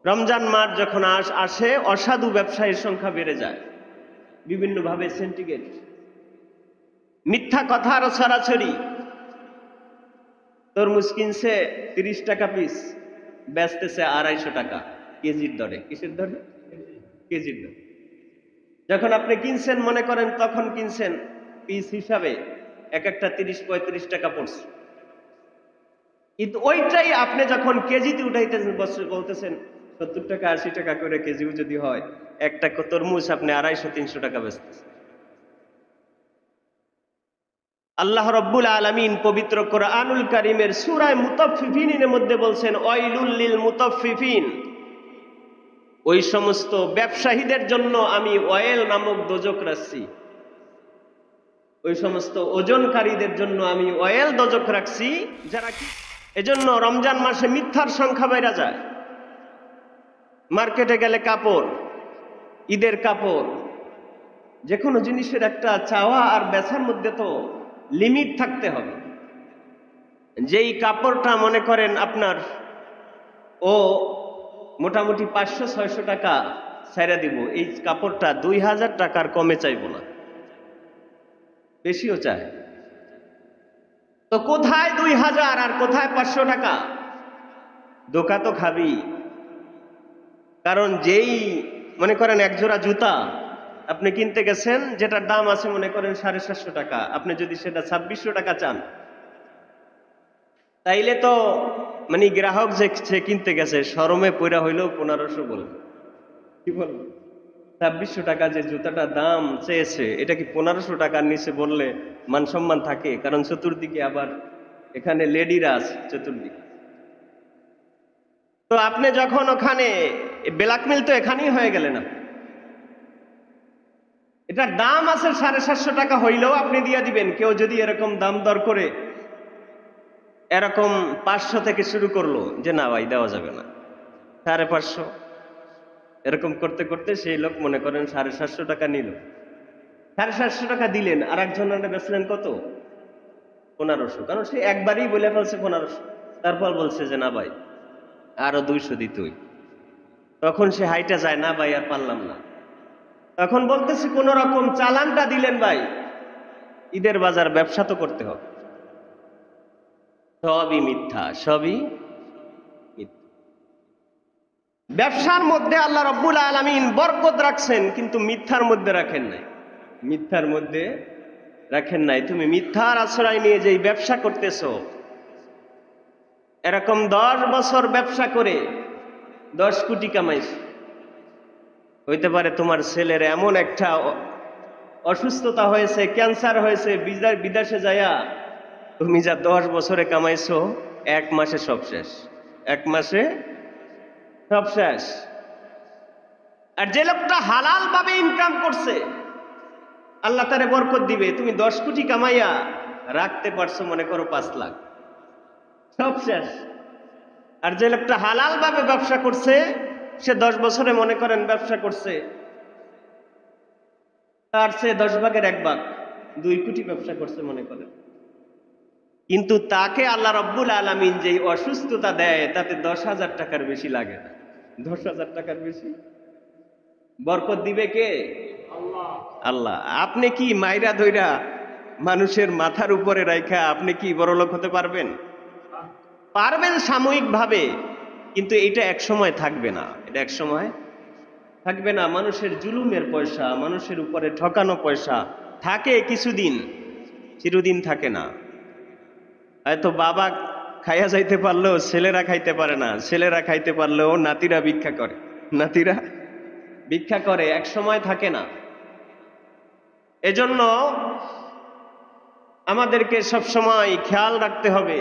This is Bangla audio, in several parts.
রমজান মাস যখন আসে অসাধু ব্যবসায়ীর সংখ্যা বেড়ে যায় বিভিন্নভাবে, সেন্টিগ্রেড, মিথ্যা কথার ছড়াছড়ি। তরমুজ কিনছে 30 টাকা পিস, বেচতেছে 250 টাকা কেজির দরে। কিসের দরে? কেজির দরে। যখন আপনি কিনছেন মনে করেন তখন কিনছেন পিস হিসাবে এক একটা 30-35 টাকা পড়ছে, কিন্তু ওইটাই আপনি যখন কেজিতে উঠাইতেছেন বলতেছেন 70 টাকা 80 টাকা করে কেজিও যদি হয়, একটা তরমুজ আপনি 250-300 টাকা বেচতেছেন। আল্লাহ রাব্বুল আলামিন পবিত্র কোরআনুল কারীমের সূরা মুতাফফিফিনের মধ্যে বলছেন, ওয়াইলুল লিল মুতাফফিফিন, ওই সমস্ত ব্যবসায়ীদের জন্য আমি ওয়াইল নামক দোজক রাখছি, ওই সমস্ত ওজনকারীদের জন্য আমি ওয়াইল দোজক রাখছি যারা কি। এজন্য রমজান মাসে মিথ্যার সংখ্যা বেড়ে যায়। মার্কেটে গেলে কাপড়, ঈদের কাপড়, যে কোনো জিনিসের একটা চাওয়া আর বেচার মধ্যে তো লিমিট থাকতে হবে। যেই কাপড়টা মনে করেন আপনার ও মোটামুটি 500-600 টাকা ছেড়ে দিব, এই কাপড়টা 2000 টাকার কমে চাইব না, বেশিও চায়। তো কোথায় 2000 আর কোথায় 500 টাকা? ধোঁকা তো খাবি। কারণ যেই মনে করেন এক জোড়া জুতা আপনি কিনতে গেছেন, যেটার দাম আছে মনে করেন 750 টাকা, আপনি যদি সেটা 2600 টাকা চান, তাইলে তো মানে গ্রাহক যে কিনতে গেছে শরমে পয়রা হইলেও 1500 বলবে। কি বলবো? 2600 টাকা যে জুতাটা দাম চেয়েছে, এটা কি 1500 টাকার নিচে বললে মান সম্মান থাকে? কারণ চতুর্দিকে আবার এখানে লেডিরা আছে চতুর্দিকে। তো আপনি যখন ওখানে ব্ল্যাকমেল তো এখানেই হয়ে গেলেন না। এটার দাম আছে 750 টাকা হইলেও আপনি দিয়ে দিবেন। কেউ যদি এরকম দাম দর করে এরকম 500 থেকে শুরু করলো, যে না ভাই দেওয়া যাবে না, 550, এরকম করতে করতে সেই লোক মনে করেন 750 টাকা নিল, 750 টাকা দিলেন, আর একজনের বেচলেন কত? 1500। কারণ সে একবারই বলে ফেলছে 1500, তারপর বলছে যে না ভাই আরো 200 দিতে হই। তখন সে হাইটা যায়, না ভাই আর পারলাম না। তখন বলতেছে কোন রকম চালানটা দিলেন ভাই, ঈদের বাজার ব্যবসা তো করতে হবে। সবই মিথ্যা, সবই মিথ্যা। ব্যবসার মধ্যে আল্লাহ রাব্বুল আলামিন বরকত রাখছেন, কিন্তু মিথ্যার মধ্যে রাখেন নাই। মিথ্যার মধ্যে রাখেন নাই। তুমি মিথ্যার আশ্রয় নিয়ে যেই ব্যবসা করতেছো, এরকম 10 বছর ব্যবসা করে 10 কোটি কামাইছো, হইতে পারে তোমার ছেলের এমন একটা অসুস্থতা হয়েছে, ক্যান্সার হয়েছে, বিদেশে যায়া তুমি যা 10 বছরে কামাইছো, 1 মাসে সব শেষ। 1 মাসে সব শেষ। আর যে লোকটা হালাল ভাবে ইনকাম করছে, আল্লাহ তারে বরকত দিবে। তুমি 10 কোটি কামাইয়া রাখতে পারছো মনে করো 5 লাখ, সব শেষ। আর যে লোকটা হালাল ভাবে ব্যবসা করছে, সে 10 বছরে মনে করেন ব্যবসা করছে, তার সে 10 ভাগের 1 ভাগ, 2 কোটি ব্যবসা করছে মনে করেন, কিন্তু তাকে আল্লাহ রাব্বুল আলামিন যেই অসুস্থতা দেয়, তাতে 10,000 টাকার বেশি লাগে না। 10,000 টাকার বেশি বরকত দিবে কে? আল্লাহ। আপনি কি মাইরা ধইরা মানুষের মাথার উপরে রাইখা আপনি কি বড়লোক হতে পারবেন? পারবেন সাময়িক ভাবে, কিন্তু এটা এক সময় থাকবে না। এটা এক সময় থাকবে না। মানুষের জুলুমের পয়সা, মানুষের উপরে ঠকানো পয়সা থাকে কিছুদিন, চিরদিন থাকে না। হয়তো বাবা খাইয়া যাইতে পারলেও ছেলেরা খাইতে পারে না, ছেলেরা খাইতে পারলেও নাতিরা ভিক্ষা করে, নাতিরা ভিক্ষা করে, এক সময় থাকে না। এজন্য আমাদেরকে সব সময় খেয়াল রাখতে হবে।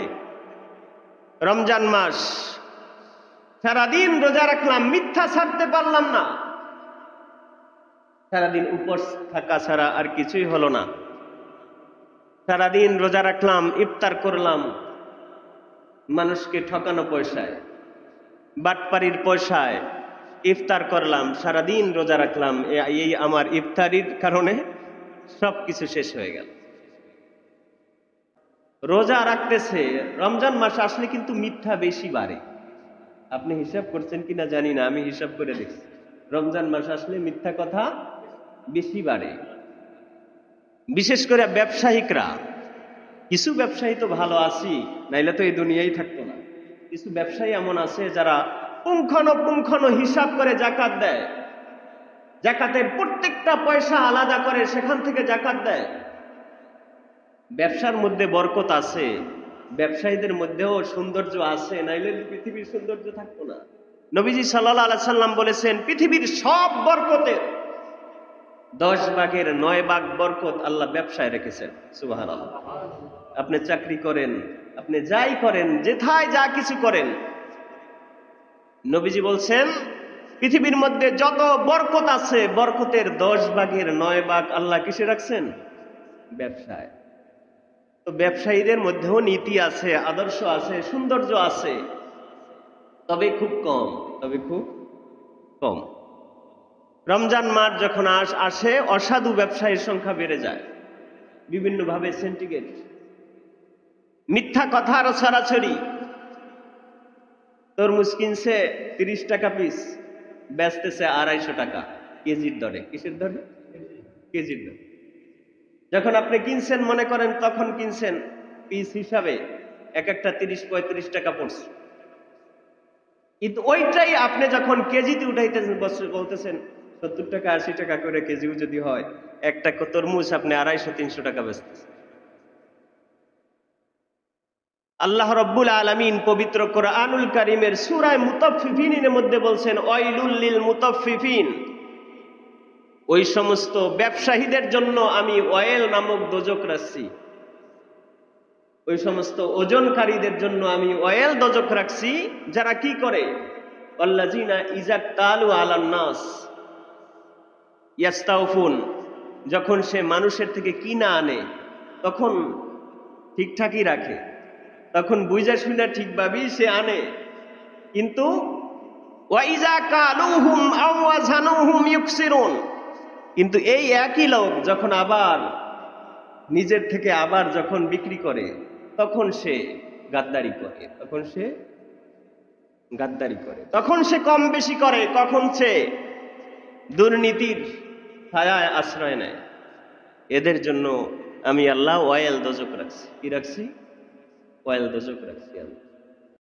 রমজান মাস সারাদিন রোজা রাখলাম, মিথ্যা ছাড়তে পারলাম না, সারাদিন উপোস থাকা ছাড়া আর কিছুই হলো না। সারাদিন রোজা রাখলাম, ইফতার করলাম মানুষকে ঠকানো পয়সায়, বাটপাড়ির পয়সায় ইফতার করলাম, সারাদিন রোজা রাখলাম, এই আমার ইফতারির কারণে সবকিছু শেষ হয়ে গেল। রোজা রাখতেছে, রমজান মাস আসলে কিন্তু মিথ্যা বেশি বাড়ে। আপনি হিসাব করছেন কিনা জানি না, আমি হিসাব করে দেখছি রমজান মাস আসলে মিথ্যা কথা বেশি বাড়ে। বিশেষ করে ব্যবসায়িকরা, কিছু ব্যবসায়ী তো ভালো আছি, নাইলে তো এই দুনিয়ায় থাকতো না। কিছু ব্যবসায়ী এমন আছে যারা পুঙ্খানুপুঙ্খানু হিসাব করে জাকাত দেয়, জাকাতের প্রত্যেকটা পয়সা আলাদা করে সেখান থেকে জাকাত দেয়। ব্যবসার মধ্যে বরকত আছে, ব্যবসায়ীদের মধ্যেও সৌন্দর্য আছে, নাইলে পৃথিবীর সৌন্দর্য থাকতো না। নবীজি সাল্লাল্লাহু আলাইহি সাল্লাম বলেছেন, পৃথিবীর সব বরকতের 10 ভাগের 9 ভাগ বরকত আল্লাহ ব্যবসায় রেখেছেন। সুবহানাল্লাহ। আপনি চাকরি করেন, আপনি যাই করেন, যেথায় যা কিছু করেন, নবীজি বলছেন পৃথিবীর মধ্যে যত বরকত আছে বরকতের 10 ভাগের 9 ভাগ আল্লাহ কিসে রাখছেন? ব্যবসায়। তো ব্যবসায়ীদের মধ্যেও নীতি আছে, আদর্শ আছে, সৌন্দর্য আছে, তবে খুব কম। রমজান মাস যখন আসে অসাধু ব্যবসায়ীর সংখ্যা বেড়ে যায়, বিভিন্নভাবে সিন্ডিকেট, মিথ্যা কথার ছড়াছড়ি। তরমুজ কিনছে 30 টাকা পিস, বেচতেছে 250 টাকা কেজির দরে। কিসের দরে? কেজির দরে। যখন আপনি কিনছেন, মনে করেন তখন কিনছেন পিস হিসাবে এক একটা 30-35 টাকা পড়ছে, কিন্তু ওইটাই আপনি যখন কেজিতে উঠাইতেছেন, বলতেছেন 70 টাকা 80 টাকা করে কেজিও যদি হয়, একটা তরমুজ আপনি 250-300 টাকা বেচতেছেন। আল্লাহ রাব্বুল আলামিন পবিত্র কোরআনুল কারীমের সূরা মুতাফফিফিনের মধ্যে বলছেন, ওয়াইলুল লিল মুতাফফিফিন, ওই সমস্ত ব্যবসায়ীদের জন্য আমি ওয়াইল নামক দোজক রাখছি, ওই সমস্ত ওজনকারীদের জন্য আমি ওয়াইল দোজক রাখছি, যারা কি করে? আল্লাযিনা ইযা তালু আলান নাস ইয়াস্তাউফুন, যখন সে মানুষের থেকে কিনা আনে তখন ঠিকঠাকই রাখে, তখন বুঝা শুনে ঠিকভাবেই সে আনে, কিন্তু ওয়াইজা কালুহুম আও ওয়াজানুহুম ইউকসিরুন, কিন্তু এই একই লোক যখন আবার নিজের থেকে আবার যখন বিক্রি করে তখন সে গাদ্দারি করে, তখন সে কম বেশি করে, কখন সে দুর্নীতির ছায়ায় আশ্রয় নেয়। এদের জন্য আমি আল্লাহ ওয়াইল দোজক রাখছি। কি রাখছি? ওয়াইল দোজক রাখছি আল্লাহ।